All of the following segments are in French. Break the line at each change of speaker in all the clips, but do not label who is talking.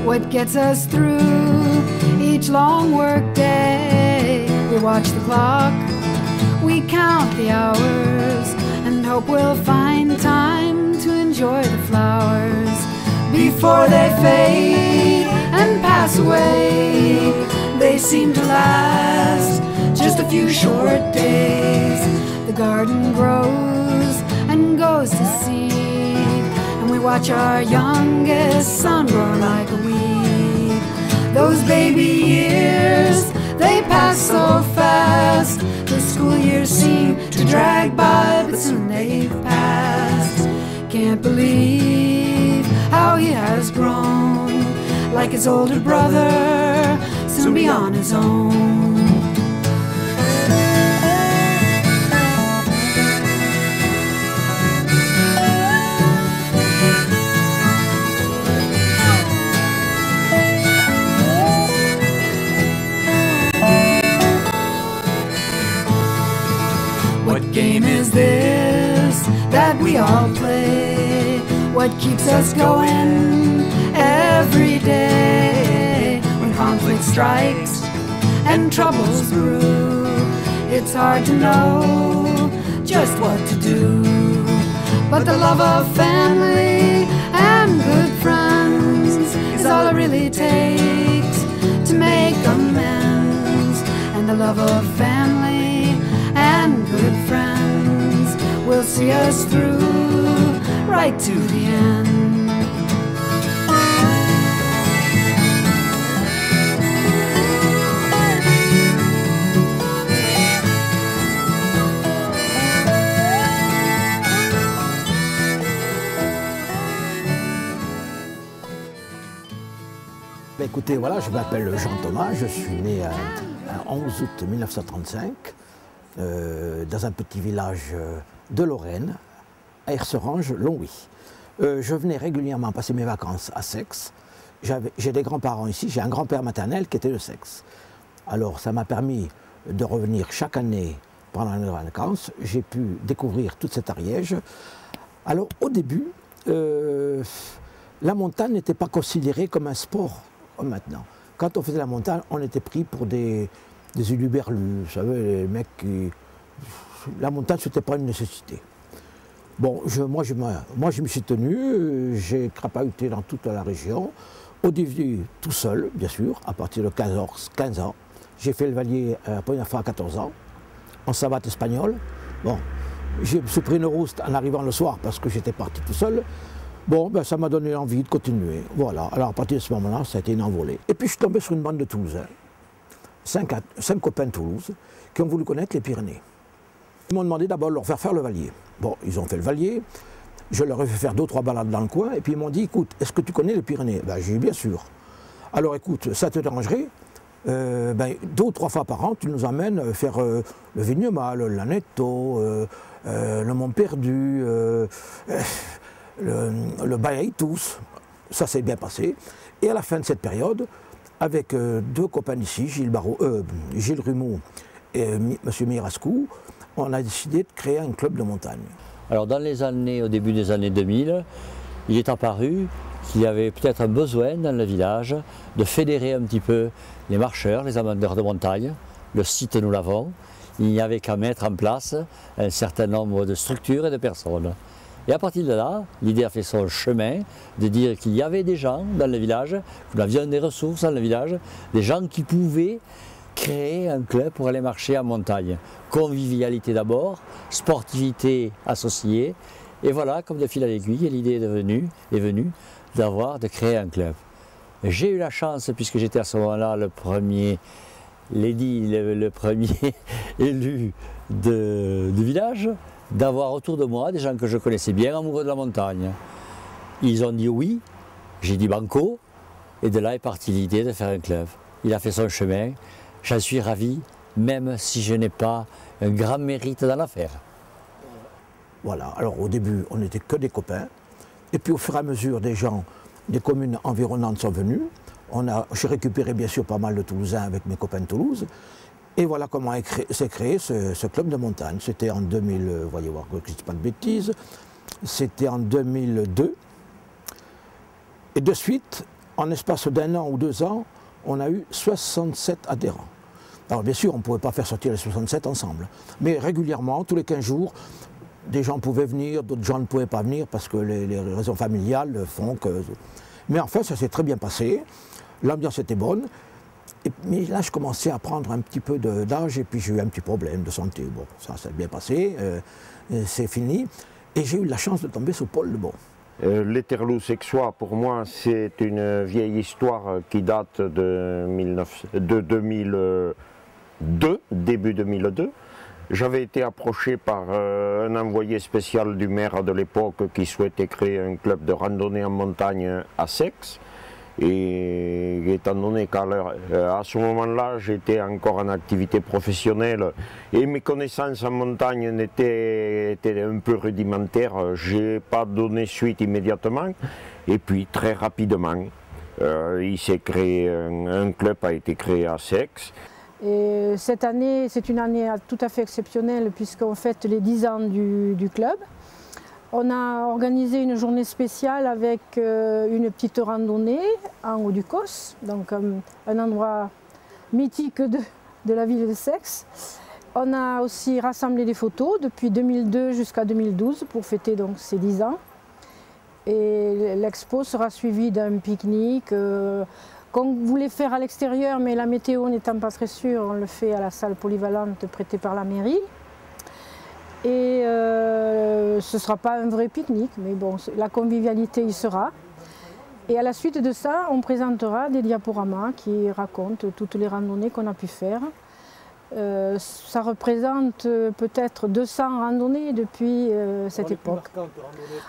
what gets us through each long work day. We watch the clock, we count the hours, and hope we'll find time to enjoy the flowers before they fade and pass away. They seem to last just a few short days. The garden grows and goes to seed, and we watch our youngest son grow like a weed. Those baby years, they pass so fast. The school years seem to drag by, but soon they've passed. Can't believe how he has grown, like his older brother, soon be on his own. What game is this that we all play? What keeps us going every day? When conflict strikes and troubles brew, it's hard to know just what to do. But the love of family and good friends is all it really takes to make amends. And the love of family and good friends will see us through right to the end.
Écoutez, voilà, je m'appelle Jean Thomas, je suis né le 11 août 1935 dans un petit village de Lorraine, à Herserange, Longwy. Je venais régulièrement passer mes vacances à Sex. J'ai des grands-parents ici, j'ai un grand-père maternel qui était de Sex. Alors ça m'a permis de revenir chaque année pendant les vacances. J'ai pu découvrir toute cette Ariège. Alors au début, la montagne n'était pas considérée comme un sport comme maintenant. Quand on faisait la montagne, on était pris pour des huluberlus, vous savez, les mecs qui... La montagne, ce n'était pas une nécessité. Bon, moi, je me suis tenu, j'ai crapahuté dans toute la région. Au début, tout seul, bien sûr, à partir de 15 ans. J'ai fait le Valier la première fois à 14 ans, en savate espagnole. Bon, j'ai pris une rouste en arrivant le soir parce que j'étais parti tout seul. Bon, ben, ça m'a donné envie de continuer. Voilà, alors à partir de ce moment-là, ça a été une envolée. Et puis je suis tombé sur une bande de Toulousains, 5 copains de Toulouse, qui ont voulu connaître les Pyrénées. Ils m'ont demandé d'abord de leur faire le Valier. Bon, ils ont fait le Valier, je leur ai fait faire 2 ou 3 balades dans le coin, et puis ils m'ont dit, écoute, est-ce que tu connais les Pyrénées? Ben, j'ai dit, bien sûr. Alors écoute, ça te dérangerait? 2 ou 3 fois par an, tu nous emmènes faire le Vignemale, l'Aneto, le Mont-Perdu, le Bayaïtous. Ça s'est bien passé. Et à la fin de cette période, avec 2 copains d'ici, Gilles Rumeau et M. Mirascou, on a décidé de créer un club de montagne.
Alors au début des années 2000, il est apparu qu'il y avait peut-être un besoin dans le village de fédérer un petit peu les marcheurs, les amateurs de montagne. Le site, nous l'avons. Il n'y avait qu'à mettre en place un certain nombre de structures et de personnes. Et à partir de là, l'idée a fait son chemin de dire qu'il y avait des gens dans le village, que nous avions des ressources dans le village, des gens qui pouvaient créer un club pour aller marcher en montagne. Convivialité d'abord, sportivité associée, et voilà, comme de fil à l'aiguille, l'idée est venue de créer un club. J'ai eu la chance, puisque j'étais à ce moment-là le premier élu du village, d'avoir autour de moi des gens que je connaissais bien, amoureux de la montagne. Ils ont dit oui, j'ai dit banco, et de là est partie l'idée de faire un club. Il a fait son chemin, j'en suis ravi, même si je n'ai pas un grand mérite dans l'affaire.
Voilà, alors au début, on n'était que des copains, et puis au fur et à mesure, des gens des communes environnantes sont venus. J'ai récupéré bien sûr pas mal de Toulousains avec mes copains de Toulouse. Et voilà comment s'est créé ce club de montagne. C'était en 2000, voyez voir que je ne dis pas de bêtises, c'était en 2002. Et de suite, en espace d'un an ou 2 ans, on a eu 67 adhérents. Alors bien sûr, on ne pouvait pas faire sortir les 67 ensemble, mais régulièrement, tous les 15 jours, des gens pouvaient venir, d'autres gens ne pouvaient pas venir parce que les raisons familiales font que... Mais enfin, ça s'est très bien passé, l'ambiance était bonne, mais là, je commençais à prendre un petit peu d'âge et puis j'ai eu un petit problème de santé. Bon, ça s'est bien passé, c'est fini, et j'ai eu la chance de tomber sur Paul Lebon.
L'Éterloo-Seixois, pour moi, c'est une vieille histoire qui date de 2002, début 2002. J'avais été approché par un envoyé spécial du maire de l'époque qui souhaitait créer un club de randonnée en montagne à Sex. Et étant donné qu'à ce moment-là, j'étais encore en activité professionnelle et mes connaissances en montagne étaient un peu rudimentaires, je n'ai pas donné suite immédiatement. Et puis très rapidement, il s'est créé, un club a été créé à Sex.
Et cette année, c'est une année tout à fait exceptionnelle puisqu'on fête les 10 ans du club. On a organisé une journée spéciale avec une petite randonnée en haut du Causse, donc un endroit mythique de la ville de Sex. On a aussi rassemblé des photos depuis 2002 jusqu'à 2012 pour fêter donc ces 10 ans. Et l'expo sera suivie d'un pique-nique qu'on voulait faire à l'extérieur, mais la météo n'étant pas très sûre, on le fait à la salle polyvalente prêtée par la mairie. Et ce ne sera pas un vrai pique-nique, mais bon, la convivialité y sera. Et à la suite de ça, on présentera des diaporamas qui racontent toutes les randonnées qu'on a pu faire. Ça représente peut-être 200 randonnées depuis cette époque.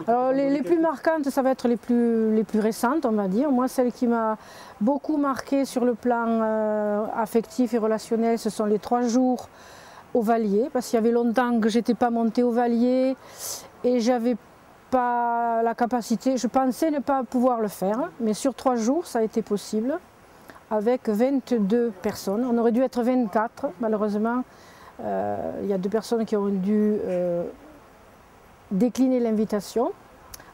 Alors les plus marquantes, ça va être les plus récentes, on va dire. Moi, celle qui m'a beaucoup marquée sur le plan affectif et relationnel, ce sont les 3 jours au Vallier, parce qu'il y avait longtemps que je n'étais pas montée au Vallier et j'avais pas la capacité, je pensais ne pas pouvoir le faire, mais sur 3 jours ça a été possible avec 22 personnes. On aurait dû être 24, malheureusement il y a 2 personnes qui ont dû décliner l'invitation,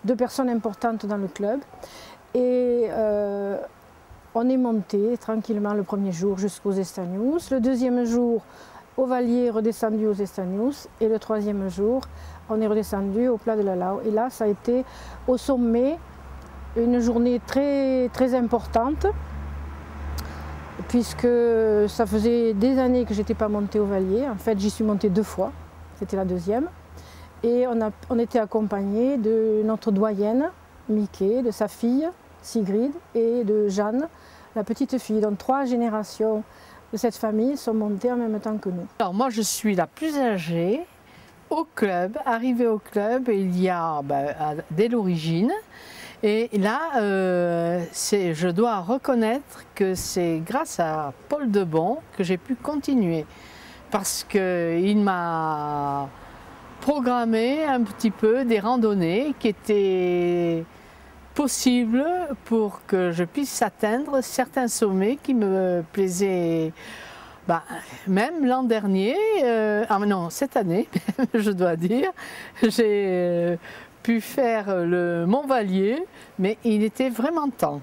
2 personnes importantes dans le club, et on est monté tranquillement le premier jour jusqu'aux Estagnous, le deuxième jour au Vallier, redescendu aux Estagnous, et le 3e jour, on est redescendu au Plat de la Lao. Et là, ça a été au sommet une journée très, très importante, puisque ça faisait des années que je n'étais pas montée au Vallier. En fait, j'y suis montée 2 fois, c'était la 2e. Et on était accompagnés de notre doyenne, Mickey, de sa fille, Sigrid, et de Jeanne, la petite fille. Donc 3 générations de cette famille sont montées en même temps que nous.
Alors moi je suis la plus âgée au club, arrivée au club il y a dès l'origine, et là je dois reconnaître que c'est grâce à Paul Lebon que j'ai pu continuer, parce qu'il m'a programmé un petit peu des randonnées qui étaient possible pour que je puisse atteindre certains sommets qui me plaisaient. Même l'an dernier, non, cette année, je dois dire, j'ai pu faire le Mont Vallier, mais il était vraiment temps.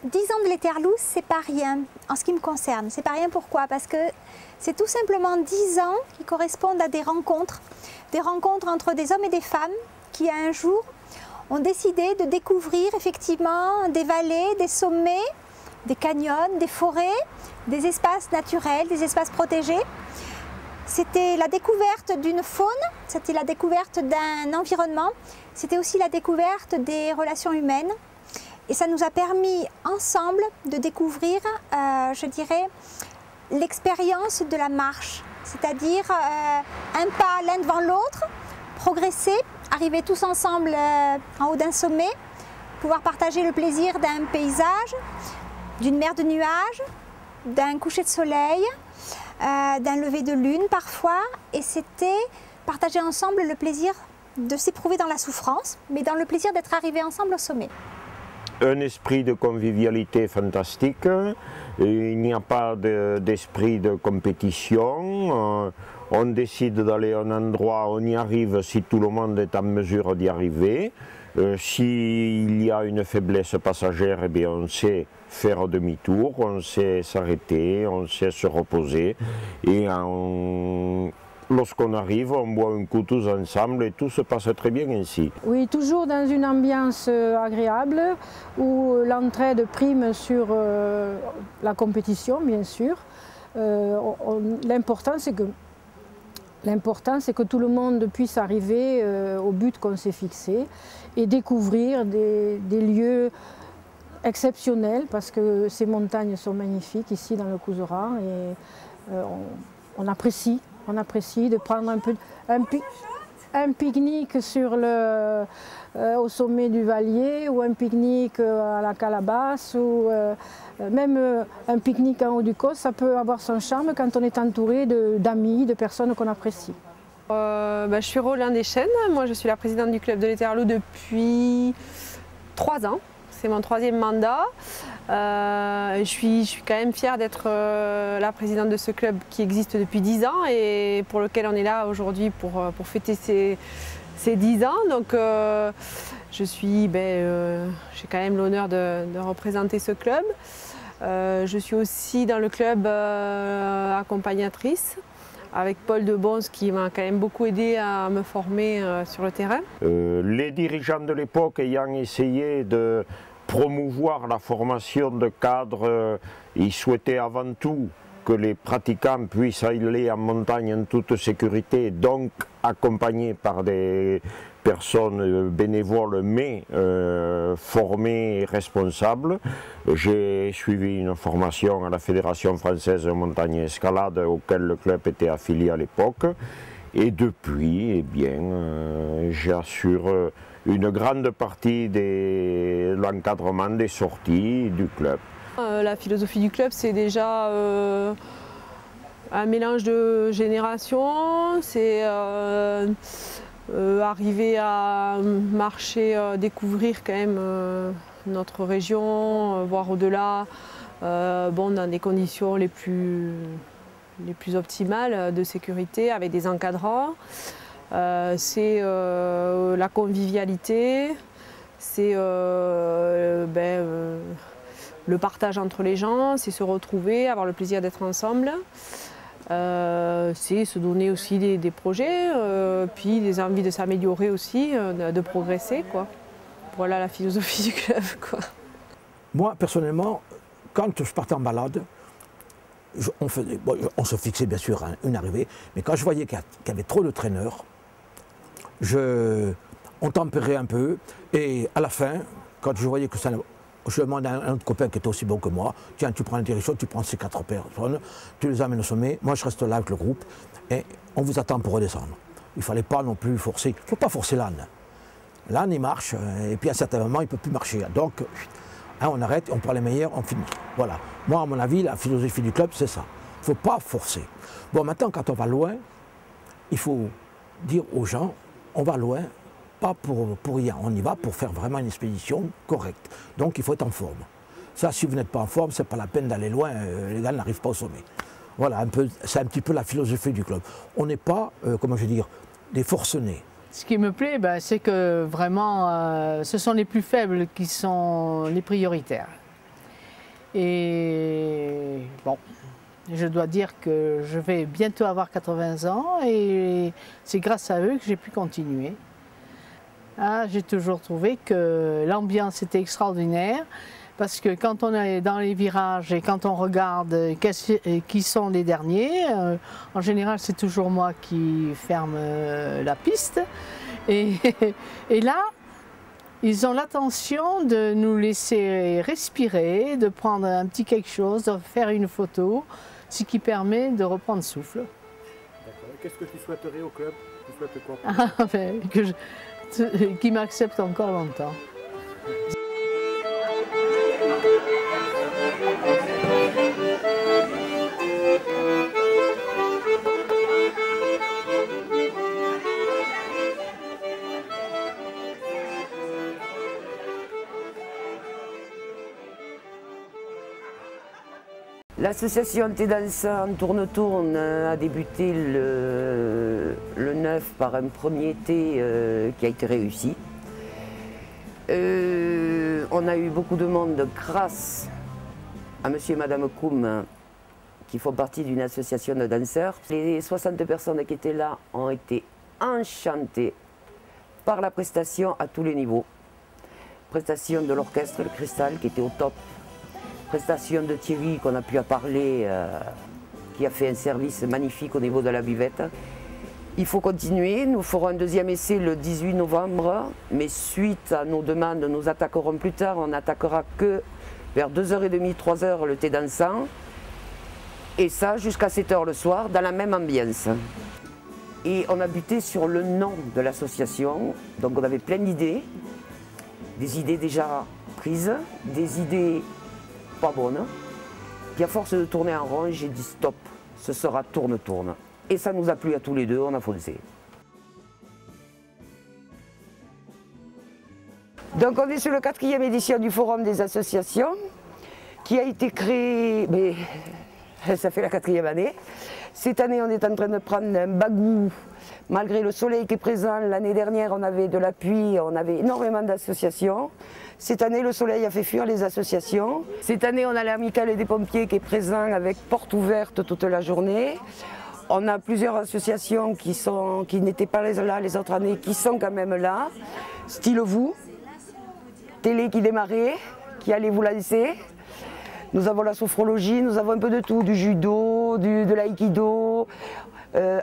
10 ans de l'Éterloo, c'est pas rien en ce qui me concerne. C'est pas rien, pourquoi? Parce que c'est tout simplement 10 ans qui correspondent à des rencontres entre des hommes et des femmes qui, un jour, ont décidé de découvrir effectivement des vallées, des sommets, des canyons, des forêts, des espaces naturels, des espaces protégés. C'était la découverte d'une faune, c'était la découverte d'un environnement, c'était aussi la découverte des relations humaines. Et ça nous a permis ensemble de découvrir, je dirais, l'expérience de la marche, c'est-à-dire un pas l'un devant l'autre, progresser, arriver tous ensemble en haut d'un sommet, pouvoir partager le plaisir d'un paysage, d'une mer de nuages, d'un coucher de soleil, d'un lever de lune parfois, et c'était partager ensemble le plaisir de s'éprouver dans la souffrance, mais dans le plaisir d'être arrivés ensemble au sommet.
Un esprit de convivialité fantastique, il n'y a pas d'esprit de compétition, on décide d'aller à un endroit, on y arrive si tout le monde est en mesure d'y arriver. S'il y a une faiblesse passagère, eh bien, on sait faire demi-tour, on sait s'arrêter, on sait se reposer. Et lorsqu'on arrive, on boit un coup tous ensemble et tout se passe très bien ainsi.
Oui, toujours dans une ambiance agréable où l'entraide prime sur la compétition, bien sûr. L'important, c'est que tout le monde puisse arriver au but qu'on s'est fixé et découvrir des lieux exceptionnels parce que ces montagnes sont magnifiques ici dans le Couserans et on apprécie de prendre un pique-nique au sommet du Vallier ou un pique-nique à la Calabasse ou même un pique-nique en haut du Causse, ça peut avoir son charme quand on est entouré d'amis, de personnes qu'on apprécie.
Je suis Rolinde Deschênes, moi je suis la présidente du club de l'Éterloo depuis 3 ans, c'est mon 3e mandat. Je suis quand même fière d'être la présidente de ce club qui existe depuis 10 ans et pour lequel on est là aujourd'hui pour fêter ces 10 ans. Donc j'ai quand même l'honneur de représenter ce club. Je suis aussi dans le club accompagnatrice avec Paul Debons qui m'a quand même beaucoup aidé à me former sur le terrain.
Les dirigeants de l'époque ayant essayé de promouvoir la formation de cadres, ils souhaitaient avant tout que les pratiquants puissent aller en montagne en toute sécurité, donc accompagnés par des personnes bénévoles mais formées et responsables. J'ai suivi une formation à la Fédération française de montagne et escalade auquel le club était affilié à l'époque et depuis, eh bien, j'assure une grande partie de l'encadrement des sorties du club.
La philosophie du club, c'est déjà un mélange de générations, c'est arriver à marcher, découvrir quand même notre région, voir au-delà, dans des conditions les plus optimales de sécurité avec des encadrants. C'est la convivialité, c'est le partage entre les gens, c'est se retrouver, avoir le plaisir d'être ensemble. C'est se donner aussi des projets, puis des envies de s'améliorer aussi, de progresser, quoi. Voilà la philosophie du club, quoi.
Moi, personnellement, quand je partais en balade, on se fixait bien sûr une arrivée, mais quand je voyais qu'il y avait trop de traîneurs, on tempérait un peu, et à la fin, quand je voyais que ça... Je demandais à un autre copain qui était aussi bon que moi, tiens, tu prends la direction, tu prends ces 4 personnes, tu les amènes au sommet, moi je reste là avec le groupe, et on vous attend pour redescendre. Il ne fallait pas non plus forcer, il ne faut pas forcer l'âne. L'âne il marche, et puis à un certain moment il ne peut plus marcher. Donc on arrête, on prend les meilleurs, on finit. Voilà. Moi à mon avis, la philosophie du club c'est ça. Il ne faut pas forcer. Bon maintenant quand on va loin, il faut dire aux gens, on va loin, pas pour rien, on y va pour faire vraiment une expédition correcte. Donc il faut être en forme. Ça, si vous n'êtes pas en forme, c'est pas la peine d'aller loin, les gars n'arrivent pas au sommet. Voilà, c'est un petit peu la philosophie du club. On n'est pas, comment je veux dire, des forcenés.
Ce qui me plaît, c'est que vraiment, ce sont les plus faibles qui sont les prioritaires. Et bon, je dois dire que je vais bientôt avoir 80 ans et c'est grâce à eux que j'ai pu continuer. J'ai toujours trouvé que l'ambiance était extraordinaire parce que quand on est dans les virages et quand on regarde qui sont les derniers, en général c'est toujours moi qui ferme la piste et là ils ont l'attention de nous laisser respirer, de prendre un petit quelque chose, de faire une photo, ce qui permet de reprendre souffle.
D'accord. Qu'est-ce que tu souhaiterais au club? Tu souhaites quoi?
Qui m'accepte encore longtemps.
L'association Thé Dansant Tourne-Tourne a débuté le 9 par un premier thé qui a été réussi. On a eu beaucoup de monde grâce à monsieur et madame Koum, qui font partie d'une association de danseurs. Les 60 personnes qui étaient là ont été enchantées par la prestation à tous les niveaux. Prestation de l'orchestre, le Cristal, qui était au top. Prestation de Thierry, qu'on a pu en parler, qui a fait un service magnifique au niveau de la buvette. Il faut continuer, nous ferons un deuxième essai le 18 novembre, mais suite à nos demandes, nous attaquerons plus tard, on n'attaquera que vers 2h30, 3h le thé dansant, et ça jusqu'à 7h le soir, dans la même ambiance. Et on a buté sur le nom de l'association, donc on avait plein d'idées, des idées déjà prises, des idées pas bonnes, puis à force de tourner en rond, j'ai dit stop, ce sera tourne-tourne. Et ça nous a plu à tous les deux, on a foncé. Donc on est sur la 4e édition du Forum des associations, qui a été créé, mais ça fait la 4e année. Cette année on est en train de prendre un bagou, malgré le soleil qui est présent. L'année dernière on avait de la pluie, on avait énormément d'associations. Cette année le soleil a fait fuir les associations. Cette année on a l'amicale des pompiers qui est présent avec porte ouverte toute la journée. On a plusieurs associations qui n'étaient pas là les autres années, qui sont quand même là. Style vous, Télé qui démarrait, qui allait vous lancer. Nous avons la sophrologie, nous avons un peu de tout, du judo, de l'aïkido,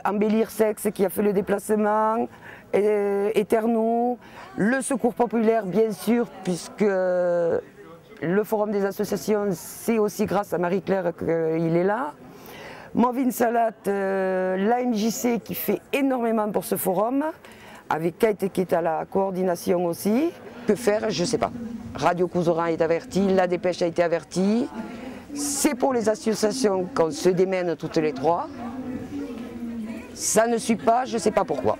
Embellir Sexe qui a fait le déplacement, Eterno, le secours populaire bien sûr, puisque le Forum des associations, c'est aussi grâce à Marie-Claire qu'il est là. Movin Salat, l'AMJC qui fait énormément pour ce forum, avec Kate qui est à la coordination aussi. Que faire, je ne sais pas. Radio Couseran est averti, la Dépêche a été avertie. C'est pour les associations qu'on se démène toutes les trois. Ça ne suit pas, je ne sais pas pourquoi.